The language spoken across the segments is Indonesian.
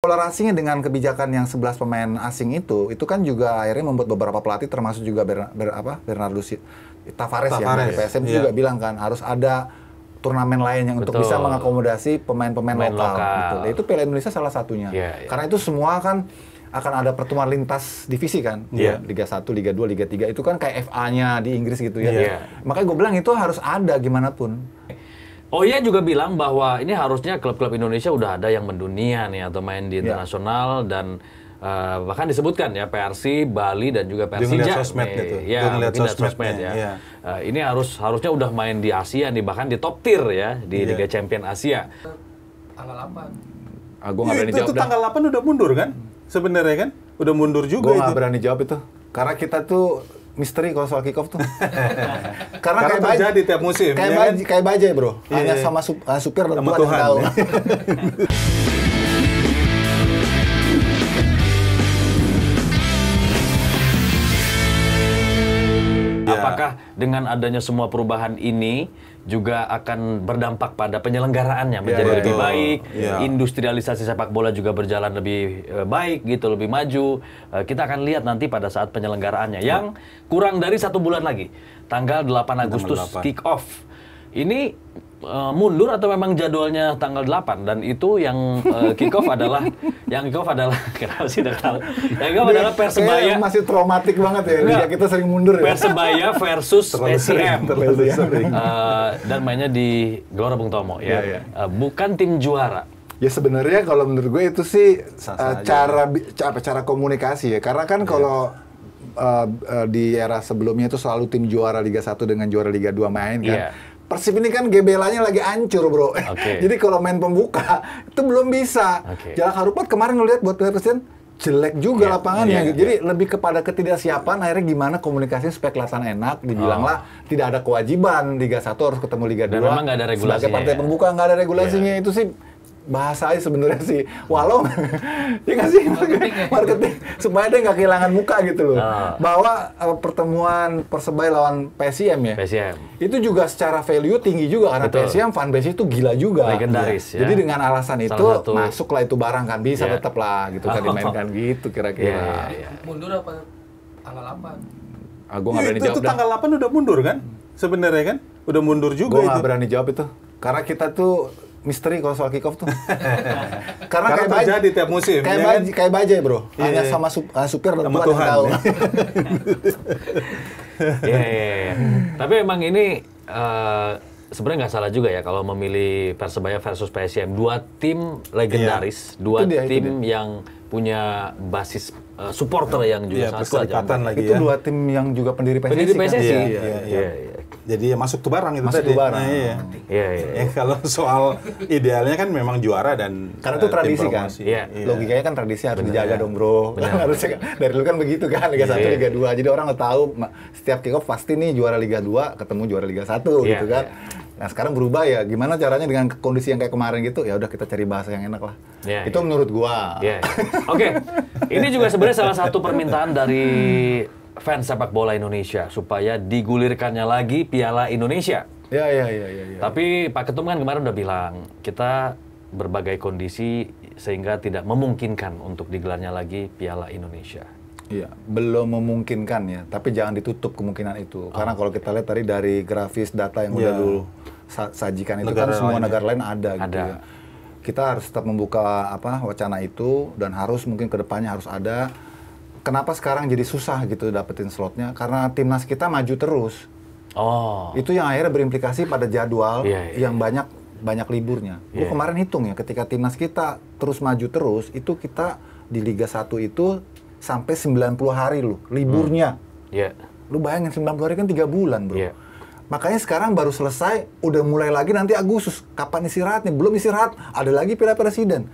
toleransinya dengan kebijakan yang 11 pemain asing itu kan juga akhirnya membuat beberapa pelatih termasuk juga Bernardo Tavares ya dari PSM juga bilang kan harus ada turnamen lain yang untuk bisa mengakomodasi pemain-pemain lokal. Gitu. Itu Piala Indonesia salah satunya. Karena itu semua kan akan ada pertemuan lintas divisi kan. Liga 1, Liga 2, Liga 3 itu kan kayak FA-nya di Inggris gitu ya. Makanya gue bilang itu harus ada gimana pun. Iya juga bilang bahwa ini harusnya klub-klub Indonesia udah ada yang mendunia nih atau main di internasional dan bahkan disebutkan ya PRC, Bali dan juga Persija. Sosmed gitu. Mungkin sosmed ya. Ini harusnya udah main di Asia nih, bahkan di top tier ya di Liga Champion Asia. Tanggal 8. Gue nggak berani jawab. Itu tanggal 8 udah mundur kan? Sebenarnya kan? Udah mundur juga itu. Gue nggak berani jawab itu. Karena kita tuh misteri kalau soal kick off tuh. Karena kayak terjadi tiap musim. Kayak bajai bro. Hanya sama supir dan Tuhan yang tahu. Apakah dengan adanya semua perubahan ini juga akan berdampak pada penyelenggaraannya menjadi lebih baik, industrialisasi sepak bola juga berjalan lebih baik gitu, lebih maju. Kita akan lihat nanti pada saat penyelenggaraannya yang kurang dari 1 bulan lagi, tanggal 8 Agustus kick off. Ini mundur atau memang jadwalnya tanggal 8 dan itu yang kick off adalah kenapa sih udah tahu? Yang kick off adalah Persebaya. Masih traumatik banget ya. Liga kita sering mundur ya. Persebaya versus PSM. Sering. Dan mainnya di Gelora Bung Tomo ya. Bukan tim juara. Ya sebenarnya kalau menurut gue itu sih cara komunikasi ya. Karena kan kalau di era sebelumnya itu selalu tim juara Liga 1 dengan juara Liga 2 main kan. Persib ini kan GBLA-nya lagi hancur bro. Jadi kalau main pembuka itu belum bisa. Jalak Harupat kemarin lu lihat buat Piala Presiden jelek juga lapangannya. Jadi lebih kepada ketidaksiapan akhirnya gimana komunikasi supaya kelihatan enak. Dibilanglah tidak ada kewajiban Liga 1 harus ketemu Liga 2. Dan memang nggak ada regulasinya. Sebagai partai pembuka nggak ada regulasinya. Itu sih bahasanya sebenarnya sih, walau ya nggak sih marketing supaya dia nggak kehilangan muka gitu loh. Bahwa pertemuan Persebaya lawan PSM ya, itu juga secara value tinggi juga karena PSM fanbase itu gila juga, legendaris. Jadi dengan alasan itu masuklah itu barang kan bisa tetap lah gitu kan dimainkan gitu kira-kira. Mundur apa tanggal 8? Gue nggak berani jawab. Itu tanggal 8 udah mundur kan? Sebenarnya kan? Udah mundur juga itu. Gue nggak berani jawab itu karena kita tuh misteri kalau soal kick off tuh. Karena kayak terjadi tiap musim. Kayak bajai bro. Hanya sama supir dan Tuhan yang tahu. Tapi emang ini sebenarnya nggak salah juga ya kalau memilih Persebaya versus PSM. 2 tim legendaris, 2 tim yang punya basis supporter yang juga sangat kuat. Itu 2 tim yang juga pendiri PSSI. Jadi masuk tuh barang itu tadi. Kalau soal idealnya kan memang juara dan karena itu tradisi kan. Logikanya kan tradisi harus dijaga dong bro. Harusnya dari dulu kan begitu kan Liga 1, Liga 2. Jadi orang nggak tahu setiap kick off pasti nih juara Liga 2 ketemu juara Liga 1 gitu kan. Nah sekarang berubah ya, gimana caranya dengan kondisi yang kayak kemarin gitu? Ya udah kita cari bahasa yang enak lah. Itu menurut gua. Oke, ini juga sebenarnya salah satu permintaan dari fans sepak bola Indonesia supaya digulirkannya lagi Piala Indonesia. Tapi Pak Ketum kan kemarin udah bilang kita berbagai kondisi sehingga tidak memungkinkan untuk digelarnya lagi Piala Indonesia. Iya, belum memungkinkan ya, tapi jangan ditutup kemungkinan itu. Karena kalau kita lihat tadi dari grafis data yang udah dulu sajikan itu kan semua negara lain ada gitu ya. Kita harus tetap membuka wacana itu dan harus mungkin kedepannya harus ada. Kenapa sekarang jadi susah gitu dapetin slotnya? Karena timnas kita maju terus. Itu yang akhirnya berimplikasi pada jadwal yang banyak liburnya. Gue kemarin hitung ya, ketika timnas kita terus maju terus, itu kita di Liga 1 itu sampai 90 hari loh, liburnya. Lu bayangin 90 hari kan 3 bulan bro. Makanya sekarang baru selesai, udah mulai lagi nanti Agustus. Kapan istirahatnya? Belum istirahat, ada lagi Piala Presiden.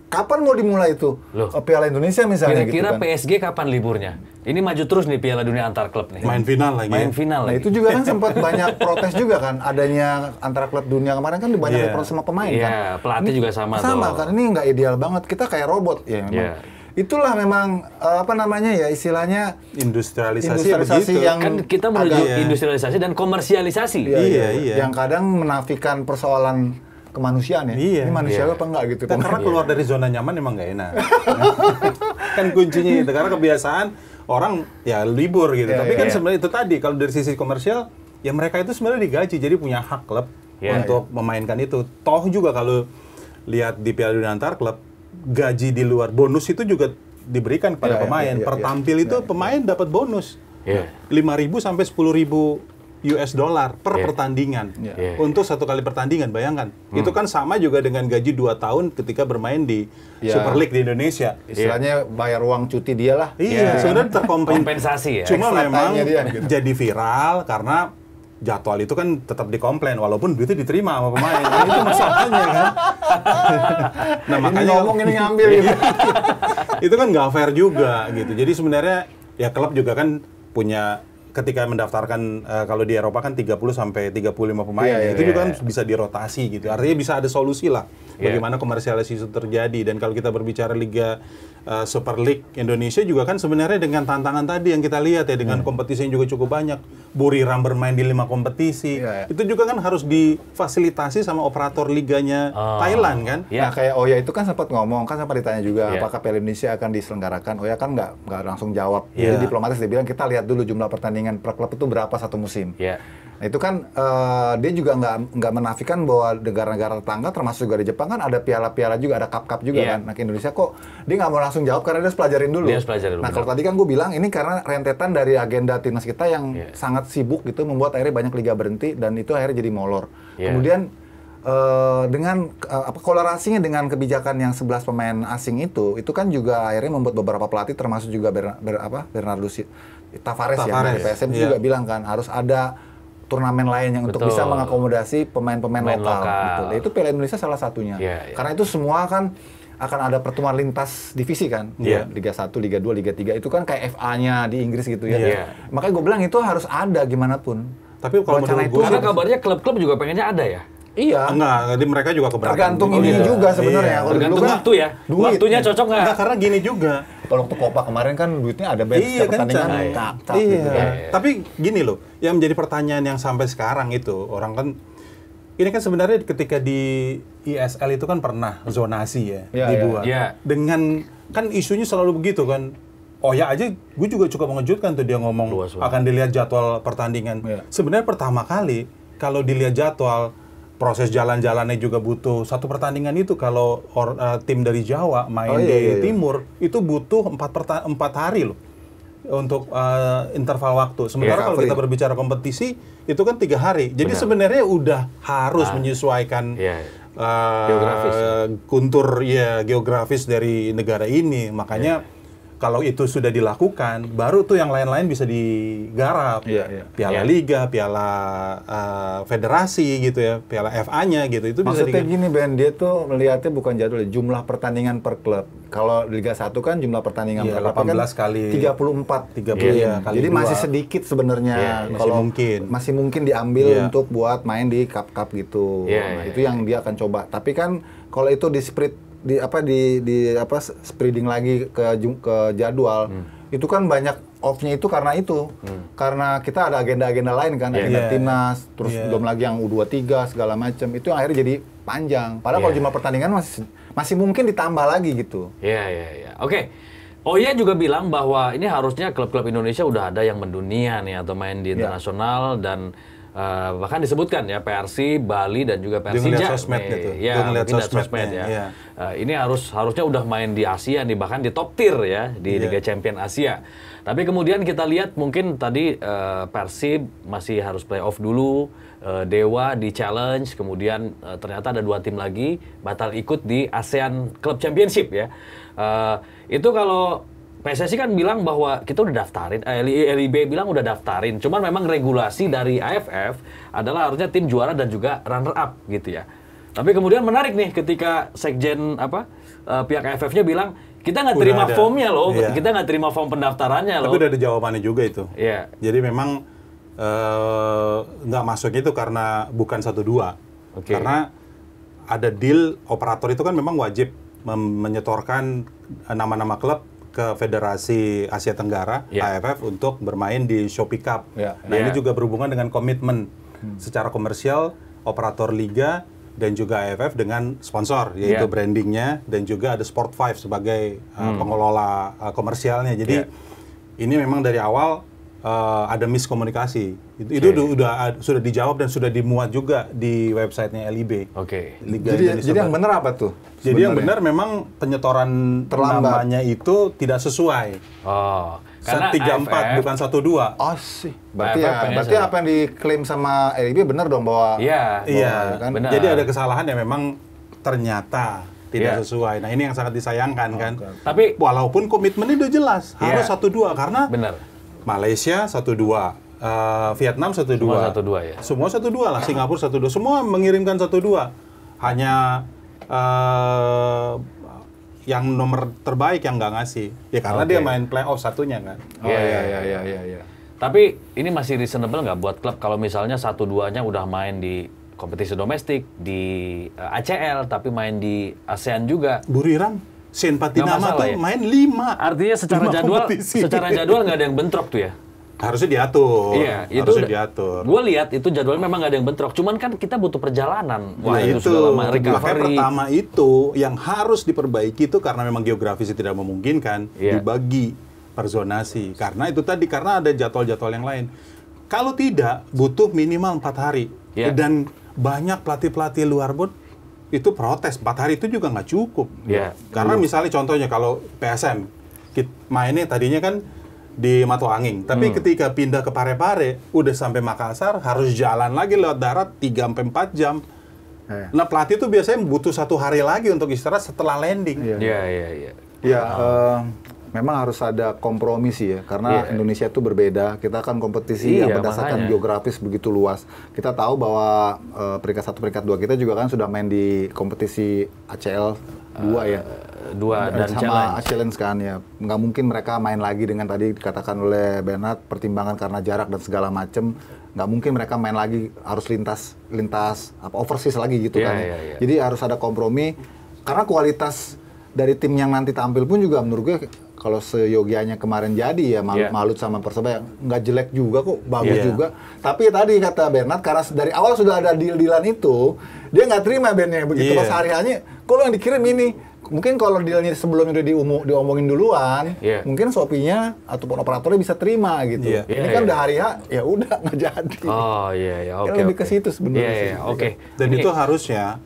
Kapan mau dimulai itu? Piala Indonesia misalnya kira-kira gitu kan. PSG kapan liburnya? Ini maju terus nih Piala Dunia antar klub nih. Main final lagi. Nah itu juga kan sempat banyak protes juga kan. Adanya antara klub dunia kemarin kan banyak protes sama pemain kan. Pelatih juga sama kan, ini nggak ideal banget. Kita kayak robot ya memang. Itulah memang istilahnya industrialisasi yang kan kita menuju industrialisasi dan komersialisasi. Yang kadang menafikan persoalan kemanusiaan ya. Iya. Ini manusia apa enggak gitu. Karena keluar dari zona nyaman emang nggak enak. Kan kuncinya itu, karena kebiasaan orang ya libur gitu. Tapi kan sebenarnya itu tadi, kalau dari sisi komersial, ya mereka itu sebenarnya digaji, jadi punya hak klub untuk memainkan itu. Toh juga kalau lihat di Piala Dunia Antar Klub, gaji di luar bonus itu juga diberikan kepada pemain. Per tampil itu pemain dapat bonus. 5.000 sampai 10.000 US dollar per pertandingan untuk satu kali pertandingan, bayangkan. Itu kan sama juga dengan gaji 2 tahun ketika bermain di Super League di Indonesia. Istilahnya bayar uang cuti dia lah. Sebenarnya terkompensasi ya. Cuma memang jadi viral karena jadwal itu kan tetap dikomplain walaupun duitnya diterima sama pemain. Nah, itu masalahnya kan. Nah, makanya ngomong ini ngambil gitu. Itu kan nggak fair juga gitu. Jadi sebenarnya ya klub juga kan punya, ketika mendaftarkan kalau di Eropa kan 30 sampai 35 pemain, itu juga kan bisa dirotasi gitu. Artinya bisa ada solusi lah bagaimana komersialisasi itu terjadi. Dan kalau kita berbicara Liga Super League Indonesia juga kan sebenarnya dengan tantangan tadi yang kita lihat ya, dengan kompetisi yang juga cukup banyak. Buriram bermain di 5 kompetisi. Itu juga kan harus difasilitasi sama operator liganya Thailand kan. Nah, kayak Oya itu kan sempat ngomong, kan sempat ditanya juga apakah Piala Indonesia akan diselenggarakan. Oya kan nggak langsung jawab. Jadi diplomatis dia bilang kita lihat dulu jumlah pertandingan per klub itu berapa satu musim. Nah, itu kan dia juga nggak menafikan bahwa negara-negara tetangga termasuk juga di Jepang kan ada piala-piala juga, ada cup-cup juga kan. Nah, ke Indonesia kok dia nggak mau langsung jawab karena dia harus pelajarin dulu. Nah, kalau tadi kan gue bilang ini karena rentetan dari agenda timnas kita yang sangat sibuk gitu, membuat akhirnya banyak liga berhenti dan itu akhirnya jadi molor. Kemudian dengan kolerasinya dengan kebijakan yang 11 pemain asing itu kan juga akhirnya membuat beberapa pelatih termasuk juga Bernardo Tavares ya dari PSM juga bilang kan harus ada turnamen lain yang untuk bisa mengakomodasi pemain-pemain lokal. Gitu. Nah, itu Piala Indonesia salah satunya. Karena itu semua kan akan ada pertemuan lintas divisi kan. Liga 1, Liga 2, Liga 3 itu kan kayak FA-nya di Inggris gitu ya. Makanya gue bilang itu harus ada gimana pun. Tapi kalau menurut gue, karena kabarnya klub-klub juga pengennya ada ya. Iya. Enggak, jadi mereka juga keberatan. Tergantung ini juga sebenarnya. Tergantung waktu ya. Waktunya cocok nggak? Enggak, karena gini juga. Kalau waktu Copa kemarin kan duitnya ada setiap pertandingan kacak gitu kan. Tapi gini loh, yang menjadi pertanyaan yang sampai sekarang itu, orang kan, ini kan sebenarnya ketika di ISL itu kan pernah zonasi ya dibuat. Dengan, kan isunya selalu begitu kan. Oh ya aja, gue juga cukup mengejutkan tuh dia ngomong akan dilihat jadwal pertandingan. Sebenarnya pertama kali, kalau dilihat jadwal, proses jalan-jalannya juga butuh. Satu pertandingan itu kalau tim dari Jawa main di Timur itu butuh 4 hari loh untuk interval waktu. Sementara kalau kita berbicara kompetisi itu kan 3 hari. Jadi sebenarnya udah harus menyesuaikan kontur geografis dari negara ini. Makanya kalau itu sudah dilakukan, baru tuh yang lain-lain bisa digarap. Piala Liga, Piala Federasi gitu ya, Piala FA-nya gitu. Itu maksudnya bisa gini Ben, dia tuh melihatnya bukan jadwal, jumlah pertandingan per klub. Kalau Liga 1 kan jumlah pertandingan per klub 18 kan kali 34 kali. Jadi masih sedikit sebenarnya. Kalau masih mungkin diambil untuk buat main di cup-cup gitu. Nah, itu yang dia akan coba. Tapi kan kalau itu di spreading lagi ke jadwal itu kan banyak off-nya itu karena kita ada agenda-agenda lain kan, agenda timnas, terus belum lagi yang U23 segala macam, itu yang akhirnya jadi panjang. Padahal kalau jumlah pertandingan masih mungkin ditambah lagi gitu. Oke. Oya juga bilang bahwa ini harusnya klub-klub Indonesia udah ada yang mendunia nih atau main di internasional dan bahkan disebutkan ya PRC, Bali dan juga Persija. Sosmed gitu. Sosmed ya. Ini harusnya udah main di Asia nih, bahkan di top tier ya di Liga Champion Asia. Tapi kemudian kita lihat mungkin tadi Persib masih harus playoff dulu, Dewa di challenge, kemudian ternyata ada 2 tim lagi batal ikut di ASEAN Club Championship ya. Itu kalau PSSI kan bilang bahwa kita udah daftarin, LIB bilang udah daftarin. Cuman memang regulasi dari AFF adalah harusnya tim juara dan juga runner up gitu ya. Tapi kemudian menarik nih ketika sekjen pihak AFF-nya bilang kita nggak terima formnya loh, kita nggak terima form pendaftarannya loh. Tapi udah ada jawabannya juga itu. Jadi memang nggak masuk itu karena bukan 1-2. Karena ada deal operator itu kan memang wajib menyetorkan nama-nama klub ke Federasi Asia Tenggara, AFF, untuk bermain di Shopee Cup. Nah, ini juga berhubungan dengan komitmen secara komersial operator liga dan juga AFF dengan sponsor, yaitu brandingnya, dan juga ada Sport5 sebagai pengelola komersialnya. Jadi ini memang dari awal ada miskomunikasi. Itu sudah dijawab dan sudah dimuat juga di websitenya LIB. Jadi yang benar apa tuh? Jadi yang benar memang penyetoran namanya itu tidak sesuai. Karena 34 bukan 12. Oh sih. Berarti apa yang diklaim sama LIB benar dong bahwa kan? Benar. Jadi ada kesalahan yang memang ternyata tidak sesuai. Nah, ini yang sangat disayangkan kan. Tapi walaupun komitmennya udah jelas harus 1-2 karena Malaysia 1-2, Vietnam 1-2. Semua 1-2 ya. Semua 1-2 lah, Singapura 1-2. Semua mengirimkan 1-2. Hanya yang nomor terbaik yang nggak ngasih. Ya karena dia main playoff satunya kan. Iya. Tapi ini masih reasonable nggak buat klub kalau misalnya 1-2-nya udah main di kompetisi domestik, di ACL, tapi main di ASEAN juga. Buriram, Sen Patinama tuh main 5. Artinya secara jadwal nggak ada yang bentrok tuh ya? Harusnya diatur. Iya, harusnya diatur. Gue lihat itu jadwalnya memang nggak ada yang bentrok. Cuman kan kita butuh perjalanan. Wah, itu sudah lama recovery. Makanya pertama itu yang harus diperbaiki itu karena memang geografisnya tidak memungkinkan dibagi per zonasi. Karena itu tadi karena ada jadwal-jadwal yang lain. Kalau tidak butuh minimal 4 hari. Dan banyak pelatih-pelatih luar pun itu protes 4 hari itu juga nggak cukup. Karena misalnya contohnya kalau PSM mainnya tadinya kan di Matoanging, tapi ketika pindah ke Parepare, udah sampai Makassar, harus jalan lagi lewat darat 3-4 jam. Nah, pelatih itu biasanya butuh 1 hari lagi untuk istirahat setelah landing. Memang harus ada kompromi sih ya, karena Indonesia itu berbeda. Kita kan kompetisi yang berdasarkan geografis begitu luas. Kita tahu bahwa peringkat 1, peringkat 2 kita juga kan sudah main di kompetisi ACL 2 ya. 2 dan sama challenge kan ya. Nggak mungkin mereka main lagi dengan tadi dikatakan oleh Bernard, pertimbangan karena jarak dan segala macem. Nggak mungkin mereka main lagi harus lintas overseas lagi gitu kan. Jadi harus ada kompromi karena kualitas dari tim yang nanti tampil pun juga menurut gue kalau seyogianya kemarin jadi ya Malut sama Persebaya nggak jelek juga kok, bagus juga. Tapi tadi kata Bernard karena dari awal sudah ada deal-dealan itu, dia nggak terima bandnya begitu pas hari-hanya. Kalau yang dikirim ini, mungkin kalau dealnya sebelumnya udah diomongin duluan, mungkin Shopee-nya ataupun operatornya bisa terima gitu. Ini kan udah hari ya udah nggak jadi. Oke. Lebih ke situ sebenarnya. Dan itu harusnya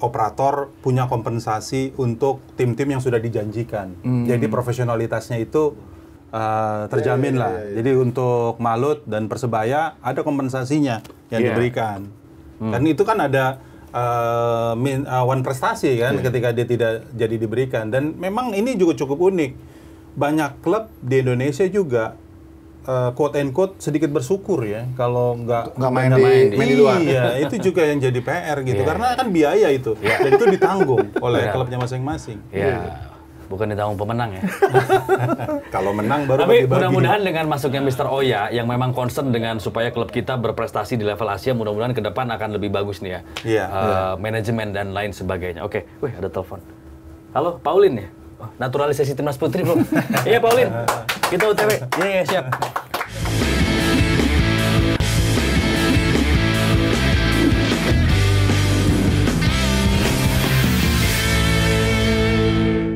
operator punya kompensasi untuk tim-tim yang sudah dijanjikan. Jadi profesionalitasnya itu terjamin lah. Jadi untuk Malut dan Persebaya ada kompensasinya yang diberikan. Dan itu kan ada one prestasi kan ketika dia tidak jadi diberikan. Dan memang ini juga cukup unik. Banyak klub di Indonesia juga quote and quote sedikit bersyukur ya kalau nggak main di luar. Iya, itu juga yang jadi PR gitu karena kan biaya itu dan itu ditanggung oleh klubnya masing-masing. Bukan ditanggung pemenang ya. Kalau menang baru tapi bagi-bagi. Mudah-mudahan dengan masuknya Mr. Oya yang memang concern dengan supaya klub kita berprestasi di level Asia, mudah-mudahan ke depan akan lebih bagus nih ya. Manajemen dan lain sebagainya. Oke, wih ada telepon. Halo, Pauline ya? Naturalisasi timnas putri belum? Iya Pauline, kita OTW. Iya siap.